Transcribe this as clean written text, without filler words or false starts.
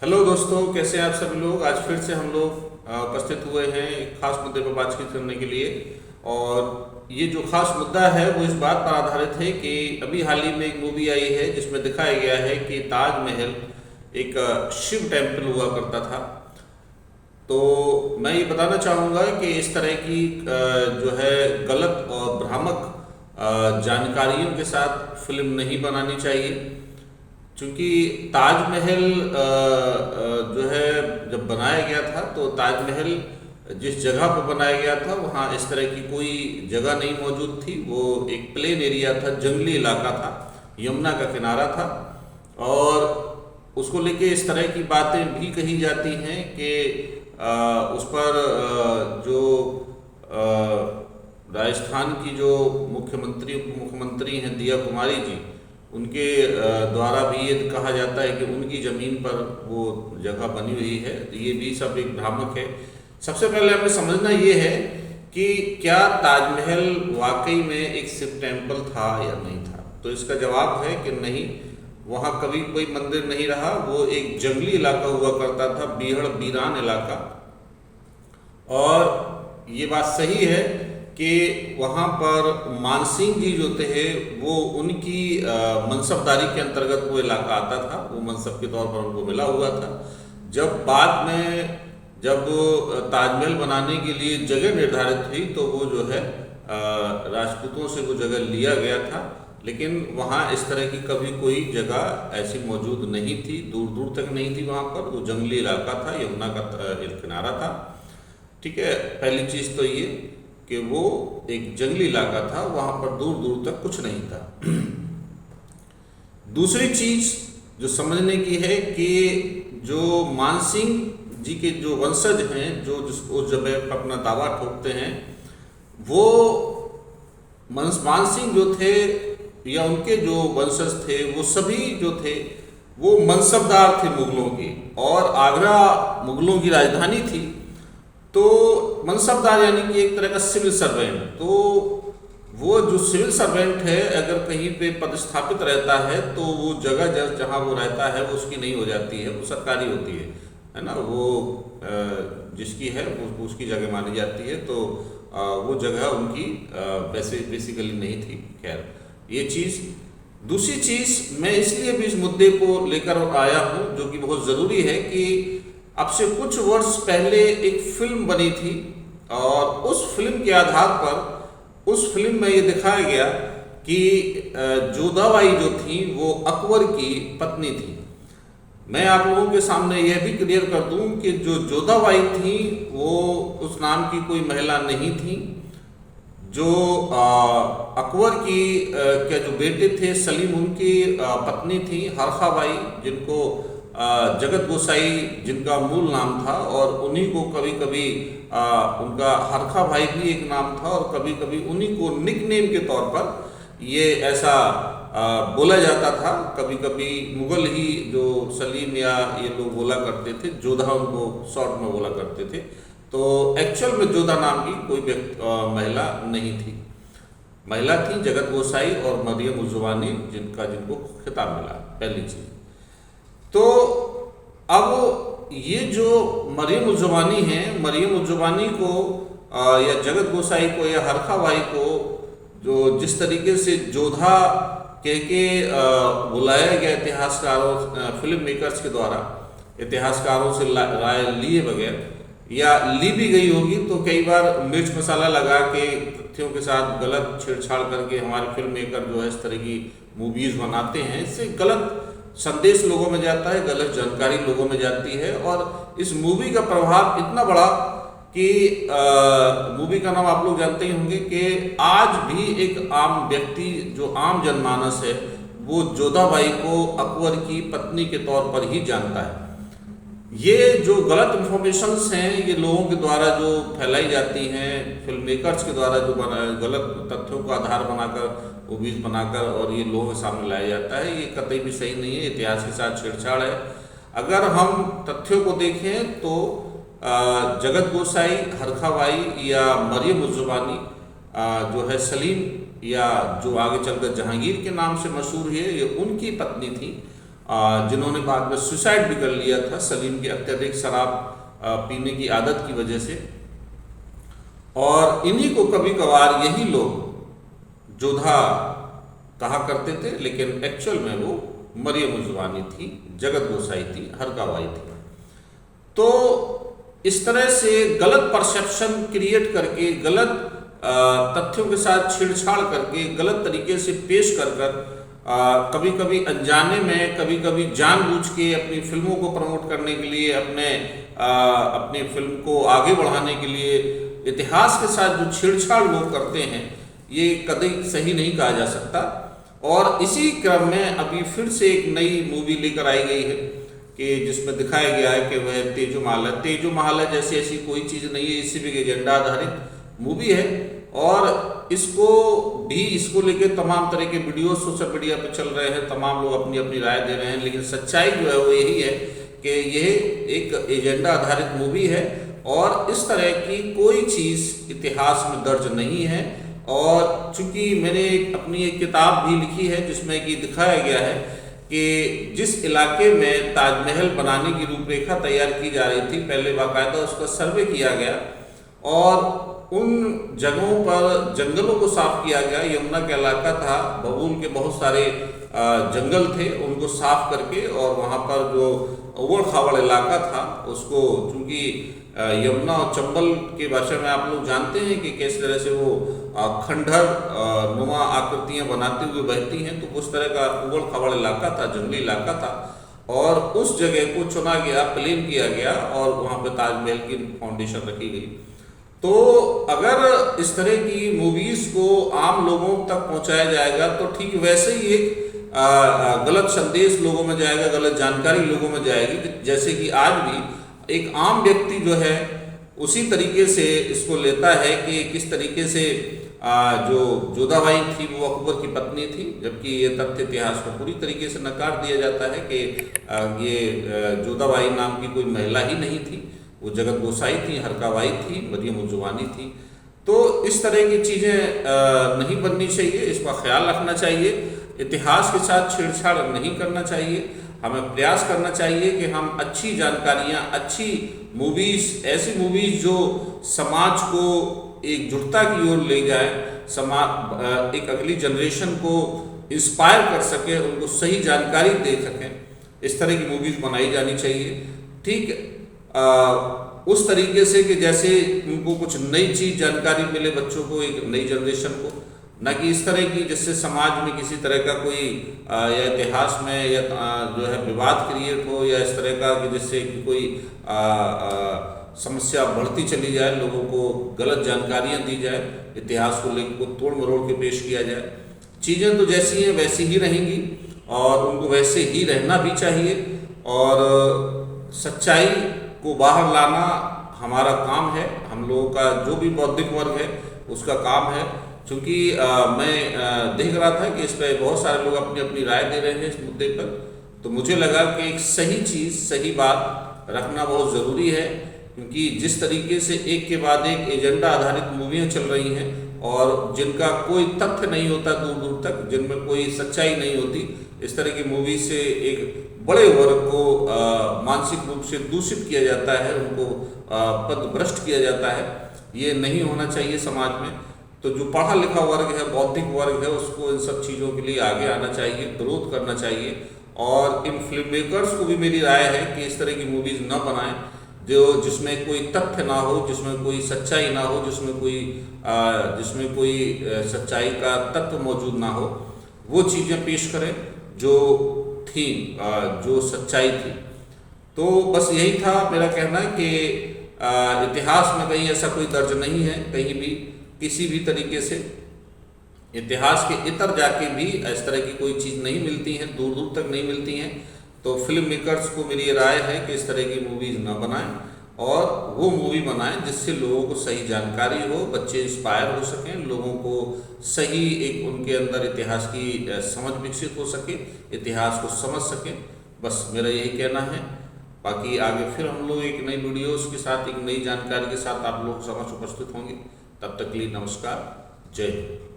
Hello दोस्तों, कैसे हैं आप सभी लोग। आज फिर से हम लोग उपस्थित हुए हैं एक खास मुद्दे पर बातचीत करने के लिए। और ये जो खास मुद्दा है वो इस बात पर आधारित है कि अभी हाल ही में एक मूवी आई है जिसमें दिखाया गया है कि ताजमहल एक शिव टेम्पल हुआ करता था। तो मैं ये बताना चाहूँगा कि इस तरह की जो है गलत और भ्रामक जानकारियों के साथ फिल्म नहीं बनानी चाहिए। क्योंकि ताजमहल जो है जब बनाया गया था तो ताजमहल जिस जगह पर बनाया गया था वहाँ इस तरह की कोई जगह नहीं मौजूद थी। वो एक प्लेन एरिया था, जंगली इलाका था, यमुना का किनारा था। और उसको लेके इस तरह की बातें भी कही जाती हैं कि उस पर जो राजस्थान की जो मुख्यमंत्री उप मुख्यमंत्री हैं दिया कुमारी जी, उनके द्वारा भी ये कहा जाता है कि उनकी ज़मीन पर वो जगह बनी हुई है। तो ये भी सब एक भ्रामक है। सबसे पहले हमें समझना ये है कि क्या ताजमहल वाकई में एक शिव टेम्पल था या नहीं था। तो इसका जवाब है कि नहीं, वहाँ कभी कोई मंदिर नहीं रहा। वो एक जंगली इलाका हुआ करता था, बीहड़ बीरान इलाका। और ये बात सही है कि वहाँ पर मानसिंह जी जो थे वो उनकी मनसबदारी के अंतर्गत वो इलाका आता था। वो मनसब के तौर पर उनको मिला हुआ था। जब बाद में जब ताजमहल बनाने के लिए जगह निर्धारित हुई तो वो जो है राजपूतों से वो जगह लिया गया था। लेकिन वहाँ इस तरह की कभी कोई जगह ऐसी मौजूद नहीं थी, दूर दूर तक नहीं थी। वहाँ पर वो जंगली इलाका था, यमुना का किनारा था। ठीक है, पहली चीज़ तो ये कि वो एक जंगली इलाका था, वहाँ पर दूर दूर तक कुछ नहीं था। दूसरी चीज़ जो समझने की है कि जो मानसिंह जी के जो वंशज हैं, जो उस जगह पर अपना दावा ठोकते हैं, वो मानसिंह जो थे या उनके जो वंशज थे वो सभी जो थे वो मनसबदार थे मुगलों के। और आगरा मुगलों की राजधानी थी। तो मनसबदार यानी कि एक तरह का सिविल सर्वेंट। तो वो जो सिविल सर्वेंट है अगर कहीं पे पदस्थापित रहता है तो वो जगह जहाँ वो रहता है वो उसकी नहीं हो जाती है, वो सरकारी होती है ना। वो जिसकी है वो उसकी जगह मानी जाती है। तो वो जगह उनकी बेसिकली नहीं थी। खैर, ये चीज़। दूसरी चीज़ मैं इसलिए भी इस मुद्दे को लेकर आया हूँ जो कि बहुत ज़रूरी है कि अब से कुछ वर्ष पहले एक फिल्म बनी थी और उस फिल्म के आधार पर उस फिल्म में ये दिखाया गया कि जोधाबाई जो थी वो अकबर की पत्नी थी। मैं आप लोगों के सामने यह भी क्लियर कर दूं कि जो जोधाबाई थी वो उस नाम की कोई महिला नहीं थी। जो अकबर की के जो बेटे थे सलीम, उनकी पत्नी थी हरखाबाई, जिनको जगत गोसाई जिनका मूल नाम था। और उन्हीं को कभी कभी उनका हरखा भाई भी एक नाम था और कभी कभी उन्हीं को निकनेम के तौर पर ये ऐसा बोला जाता था। कभी कभी मुगल ही जो सलीम या ये लोग बोला करते थे, जोधा उनको शॉर्ट में बोला करते थे। तो एक्चुअल में जोधा नाम की कोई महिला नहीं थी। महिला थी जगत गोसाई और मरियम उज़्ज़मानी, जिनको खिताब मिला। पहली चीज़ तो अब ये जो मरियम उज़्ज़मानी हैं, मरियम उज़्ज़मानी को या जगत गोसाई को या हरखाबाई को जो जिस तरीके से जोधा के बुलाया गया इतिहासकारों, फिल्म मेकर्स के द्वारा इतिहासकारों से राय लिए बगैर या ली भी गई होगी, तो कई बार मिर्च मसाला लगा के तथ्यों के साथ गलत छेड़छाड़ करके हमारे फिल्म मेकर जो है इस तरह की मूवीज़ बनाते हैं। इससे गलत संदेश लोगों में जाता है, गलत जानकारी लोगों में जाती है। और इस मूवी का प्रभाव इतना बड़ा कि मूवी का नाम आप लोग जानते ही होंगे कि आज भी एक आम व्यक्ति जो आम जनमानस है वो जोधाबाई को अकबर की पत्नी के तौर पर ही जानता है। ये जो गलत इन्फॉर्मेशंस हैं ये लोगों के द्वारा जो फैलाई जाती हैं, फिल्म मेकर्स के द्वारा जो गलत तथ्यों को आधार बनाकर मूवीज़ बनाकर और ये लोगों के सामने लाया जाता है, ये कतई भी सही नहीं है। इतिहास के साथ छेड़छाड़ है। अगर हम तथ्यों को देखें तो जगत गोसाई, हरखाबाई या मरियम उज़्ज़मानी जो है सलीम या जो आगे चलकर जहांगीर के नाम से मशहूर है, ये उनकी पत्नी थी। जिन्होंने बाद में सुसाइड भी कर लिया था सलीम की अत्यधिक शराब पीने की आदत की वजह से। और इन्हीं को कभी कभार यही लोग जोधा कहा करते थे, लेकिन एक्चुअल में वो मरियम उज़्ज़मानी थी, जगत गोसाई थी, हरकाबाई थी। तो इस तरह से गलत परसेप्शन क्रिएट करके, गलत तथ्यों के साथ छेड़छाड़ करके, गलत तरीके से पेश कर कभी कभी अनजाने में, कभी कभी जानबूझ के अपनी फिल्मों को प्रमोट करने के लिए, अपनी फिल्म को आगे बढ़ाने के लिए इतिहास के साथ जो छेड़छाड़ लोग करते हैं, ये कभी सही नहीं कहा जा सकता। और इसी क्रम में अभी फिर से एक नई मूवी लेकर आई गई है कि जिसमें दिखाया गया है कि वह तेजो महाल है। तेजो महाल है जैसी ऐसी कोई चीज़ नहीं है, इसी भी एजेंडा आधारित मूवी है। और इसको लेके तमाम तरह के वीडियो सोशल मीडिया पे चल रहे हैं, तमाम लोग अपनी अपनी राय दे रहे हैं, लेकिन सच्चाई जो है वो यही है कि यह एक एजेंडा आधारित मूवी है और इस तरह की कोई चीज़ इतिहास में दर्ज नहीं है। और चूंकि मैंने अपनी एक किताब भी लिखी है जिसमें कि दिखाया गया है कि जिस इलाके में ताजमहल बनाने की रूपरेखा तैयार की जा रही थी, पहले बाकायदा उसका सर्वे किया गया और उन जगहों पर जंगलों को साफ किया गया। यमुना का इलाका था, बबूल के बहुत सारे जंगल थे, उनको साफ करके और वहाँ पर जो उबड़ खाबड़ इलाका था उसको, चूँकि यमुना और चंबल की भाषा में आप लोग जानते हैं कि किस तरह से वो खंडहर नुमा आकृतियाँ बनाते हुए बहती हैं, तो उस तरह का उबड़ खाबड़ इलाका था, जंगली इलाका था। और उस जगह को चुना गया, प्लेन किया गया और वहाँ पर ताजमहल की फाउंडेशन रखी गई। तो अगर इस तरह की मूवीज़ को आम लोगों तक पहुंचाया जाएगा तो ठीक वैसे ही एक गलत संदेश लोगों में जाएगा, गलत जानकारी लोगों में जाएगी। जैसे कि आज भी एक आम व्यक्ति जो है उसी तरीके से इसको लेता है कि किस तरीके से जो जोधाबाई थी वो अकबर की पत्नी थी, जबकि ये तथ्य इतिहास में पूरी तरीके से नकार दिया जाता है कि ये जोधाबाई नाम की कोई महिला ही नहीं थी, वो जगत गोसाई थी, हरकाबाई थी, मरियम उज़्ज़मानी थी। तो इस तरह की चीज़ें नहीं बननी चाहिए, इसका ख्याल रखना चाहिए, इतिहास के साथ छेड़छाड़ नहीं करना चाहिए। हमें प्रयास करना चाहिए कि हम अच्छी जानकारियाँ, अच्छी मूवीज़, ऐसी मूवीज़ जो समाज को एकजुटता की ओर ले जाए, एक अगली जनरेशन को इंस्पायर कर सके, उनको सही जानकारी दे सकें, इस तरह की मूवीज़ बनाई जानी चाहिए। ठीक उस तरीके से कि जैसे उनको कुछ नई चीज़ जानकारी मिले बच्चों को, एक नई जनरेशन को, न कि इस तरह की जिससे समाज में किसी तरह का कोई या इतिहास में या जो है विवाद क्रिएट हो, या इस तरह का कि जिससे कोई समस्या बढ़ती चली जाए, लोगों को गलत जानकारियाँ दी जाए, इतिहास को लेकर को तोड़ मरोड़ के पेश किया जाए। चीज़ें तो जैसी हैं वैसी ही रहेंगी और उनको वैसे ही रहना भी चाहिए। और सच्चाई को बाहर लाना हमारा काम है, हम लोगों का जो भी बौद्धिक वर्ग है उसका काम है। क्योंकि मैं देख रहा था कि इस पर बहुत सारे लोग अपनी अपनी राय दे रहे हैं इस मुद्दे पर, तो मुझे लगा कि एक सही चीज़, सही बात रखना बहुत ज़रूरी है। क्योंकि जिस तरीके से एक के बाद एक एजेंडा आधारित मूवियाँ चल रही हैं और जिनका कोई तथ्य नहीं होता दूर दूर तक, जिनमें कोई सच्चाई नहीं होती, इस तरह की मूवी से एक बड़े वर्ग को मानसिक रूप से दूषित किया जाता है, उनको पदभ्रष्ट किया जाता है। ये नहीं होना चाहिए समाज में। तो जो पढ़ा लिखा वर्ग है, बौद्धिक वर्ग है, उसको इन सब चीज़ों के लिए आगे आना चाहिए, विरोध करना चाहिए। और इन फिल्म मेकर्स को भी मेरी राय है कि इस तरह की मूवीज़ न बनाएं जिसमें कोई तथ्य ना हो, जिसमें कोई सच्चाई ना हो, जिसमें कोई सच्चाई का तत्व मौजूद ना हो। वो चीज़ें पेश करें जो थी, जो सच्चाई थी। तो बस यही था मेरा कहना कि इतिहास में कहीं ऐसा कोई दर्ज नहीं है, कहीं भी किसी भी तरीके से इतिहास के इतर जाके भी इस तरह की कोई चीज़ नहीं मिलती है, दूर दूर तक नहीं मिलती हैं। तो फिल्म मेकर्स को मेरी ये राय है कि इस तरह की मूवीज़ ना बनाएं और वो मूवी बनाएं जिससे लोगों को सही जानकारी हो, बच्चे इंस्पायर हो सकें, लोगों को सही एक उनके अंदर इतिहास की समझ विकसित हो सके, इतिहास को समझ सकें। बस मेरा यही कहना है। बाकी आगे फिर हम लोग एक नई वीडियोज़ के साथ, एक नई जानकारी के साथ आप लोग समझ उपस्थित होंगे। तब तक के लिए नमस्कार, जय हिंद।